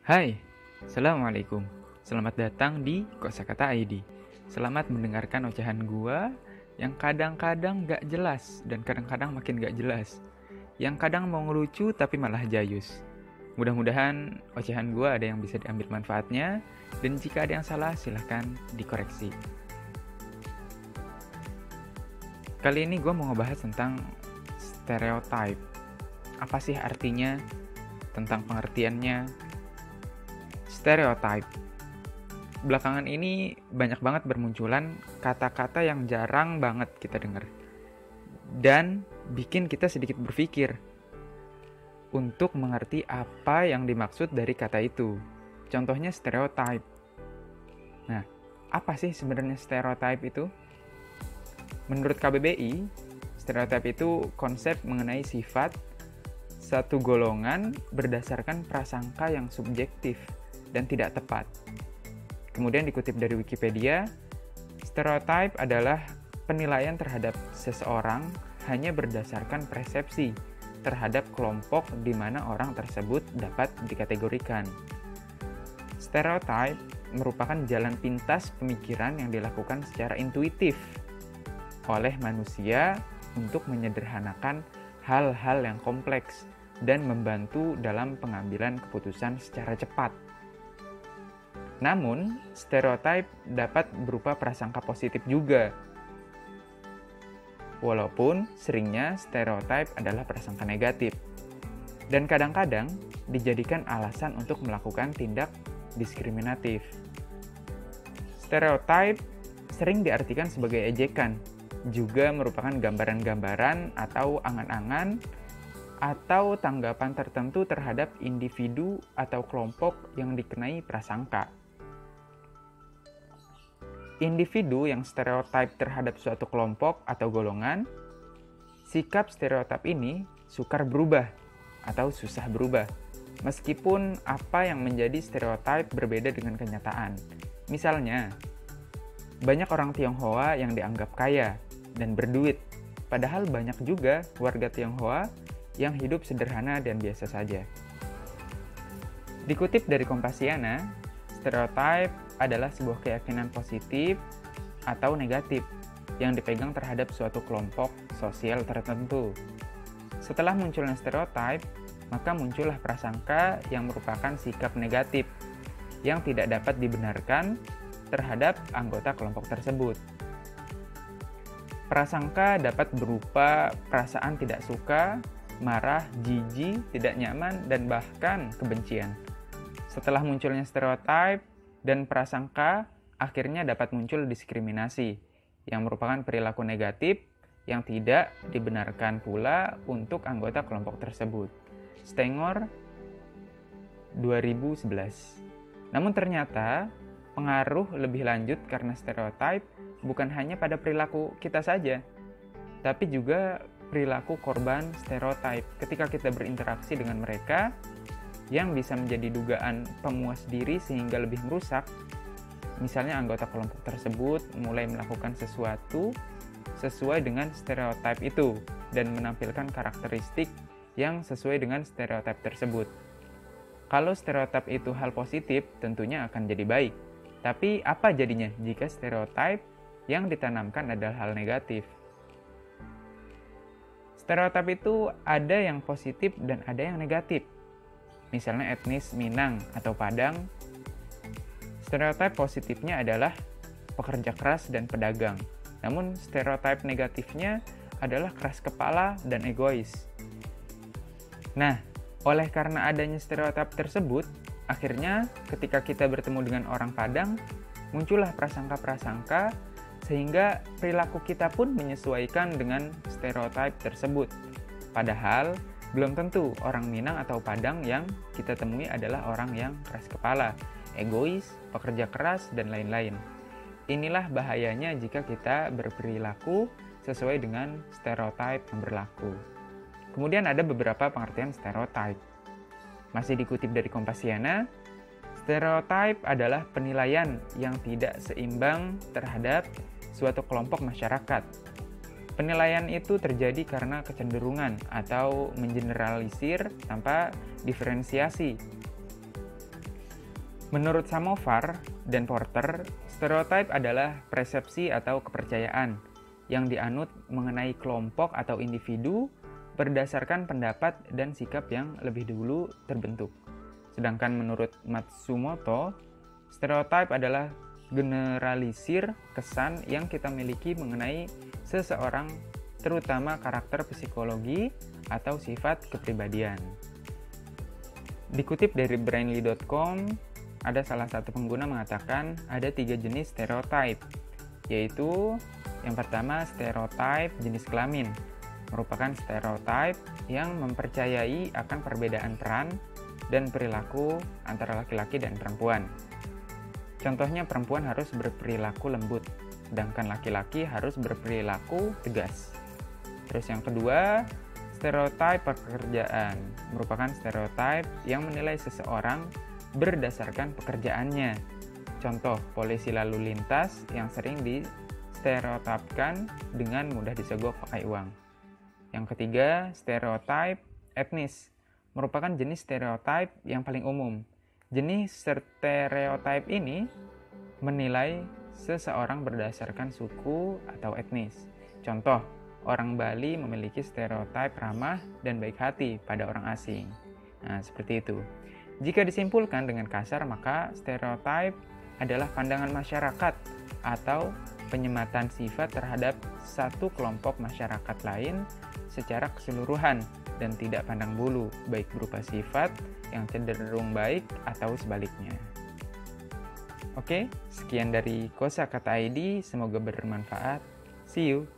Hai, Assalamualaikum. Selamat datang di Kosakata ID. Selamat mendengarkan ocehan gua yang kadang-kadang gak jelas dan kadang-kadang makin gak jelas. Yang kadang mau ngelucu tapi malah jayus. Mudah-mudahan ocehan gua ada yang bisa diambil manfaatnya, dan jika ada yang salah silahkan dikoreksi. Kali ini gua mau ngebahas tentang stereotype. Apa sih artinya? Tentang pengertiannya. Stereotype. Belakangan ini banyak banget bermunculan kata-kata yang jarang banget kita dengar. Dan bikin kita sedikit berpikir untuk mengerti apa yang dimaksud dari kata itu. Contohnya stereotype. Nah, apa sih sebenarnya stereotype itu? Menurut KBBI, stereotype itu konsep mengenai sifat satu golongan berdasarkan prasangka yang subjektif dan tidak tepat. Kemudian dikutip dari Wikipedia, stereotype adalah penilaian terhadap seseorang hanya berdasarkan persepsi terhadap kelompok di mana orang tersebut dapat dikategorikan. Stereotype merupakan jalan pintas pemikiran yang dilakukan secara intuitif oleh manusia untuk menyederhanakan hal-hal yang kompleks dan membantu dalam pengambilan keputusan secara cepat. Namun, stereotype dapat berupa prasangka positif juga. Walaupun seringnya stereotype adalah prasangka negatif. Dan kadang-kadang dijadikan alasan untuk melakukan tindak diskriminatif. Stereotype sering diartikan sebagai ejekan, juga merupakan gambaran-gambaran atau angan-angan atau tanggapan tertentu terhadap individu atau kelompok yang dikenai prasangka. Individu yang stereotip terhadap suatu kelompok atau golongan, sikap stereotip ini sukar berubah atau susah berubah, meskipun apa yang menjadi stereotip berbeda dengan kenyataan. Misalnya, banyak orang Tionghoa yang dianggap kaya dan berduit, padahal banyak juga warga Tionghoa yang hidup sederhana dan biasa saja. Dikutip dari Kompasiana, stereotip adalah sebuah keyakinan positif atau negatif yang dipegang terhadap suatu kelompok sosial tertentu. Setelah munculnya stereotip, maka muncullah prasangka yang merupakan sikap negatif yang tidak dapat dibenarkan terhadap anggota kelompok tersebut. Prasangka dapat berupa perasaan tidak suka, marah, jijik, tidak nyaman, dan bahkan kebencian. Setelah munculnya stereotip dan prasangka, akhirnya dapat muncul diskriminasi, yang merupakan perilaku negatif yang tidak dibenarkan pula untuk anggota kelompok tersebut. Stengor 2011. Namun ternyata, pengaruh lebih lanjut karena stereotip bukan hanya pada perilaku kita saja, tapi juga perilaku korban stereotip ketika kita berinteraksi dengan mereka, yang bisa menjadi dugaan pemuas diri sehingga lebih merusak. Misalnya anggota kelompok tersebut mulai melakukan sesuatu sesuai dengan stereotip itu dan menampilkan karakteristik yang sesuai dengan stereotip tersebut. Kalau stereotip itu hal positif, tentunya akan jadi baik. Tapi apa jadinya jika stereotip yang ditanamkan adalah hal negatif? Stereotip itu ada yang positif dan ada yang negatif. Misalnya etnis Minang atau Padang, stereotip positifnya adalah pekerja keras dan pedagang. Namun stereotip negatifnya adalah keras kepala dan egois. Nah, oleh karena adanya stereotip tersebut, akhirnya ketika kita bertemu dengan orang Padang, muncullah prasangka-prasangka sehingga perilaku kita pun menyesuaikan dengan stereotip tersebut. Padahal belum tentu orang Minang atau Padang yang kita temui adalah orang yang keras kepala, egois, pekerja keras, dan lain-lain. Inilah bahayanya jika kita berperilaku sesuai dengan stereotip yang berlaku. Kemudian ada beberapa pengertian stereotip. Masih dikutip dari Kompasiana, stereotip adalah penilaian yang tidak seimbang terhadap suatu kelompok masyarakat. Penilaian itu terjadi karena kecenderungan atau mengeneralisir tanpa diferensiasi. Menurut Samovar dan Porter, stereotip adalah persepsi atau kepercayaan yang dianut mengenai kelompok atau individu berdasarkan pendapat dan sikap yang lebih dulu terbentuk. Sedangkan menurut Matsumoto, stereotip adalah generalisir kesan yang kita miliki mengenai seseorang, terutama karakter psikologi atau sifat kepribadian. Dikutip dari Brainly.com, ada salah satu pengguna mengatakan ada 3 jenis stereotip, yaitu yang pertama stereotip jenis kelamin, merupakan stereotip yang mempercayai akan perbedaan peran dan perilaku antara laki-laki dan perempuan. Contohnya perempuan harus berperilaku lembut, sedangkan laki-laki harus berperilaku tegas. Terus yang kedua, stereotip pekerjaan, merupakan stereotip yang menilai seseorang berdasarkan pekerjaannya. Contoh, polisi lalu lintas yang sering distereotipkan dengan mudah disogok pakai uang. Yang ketiga, stereotip etnis, merupakan jenis stereotip yang paling umum. Jenis stereotip ini menilai seseorang berdasarkan suku atau etnis. Contoh, orang Bali memiliki stereotip ramah dan baik hati pada orang asing. Nah, seperti itu. Jika disimpulkan dengan kasar, maka stereotip adalah pandangan masyarakat atau penyematan sifat terhadap satu kelompok masyarakat lain secara keseluruhan dan tidak pandang bulu, baik berupa sifat yang cenderung baik atau sebaliknya. Oke, sekian dari Kosakata ID, semoga bermanfaat. See you!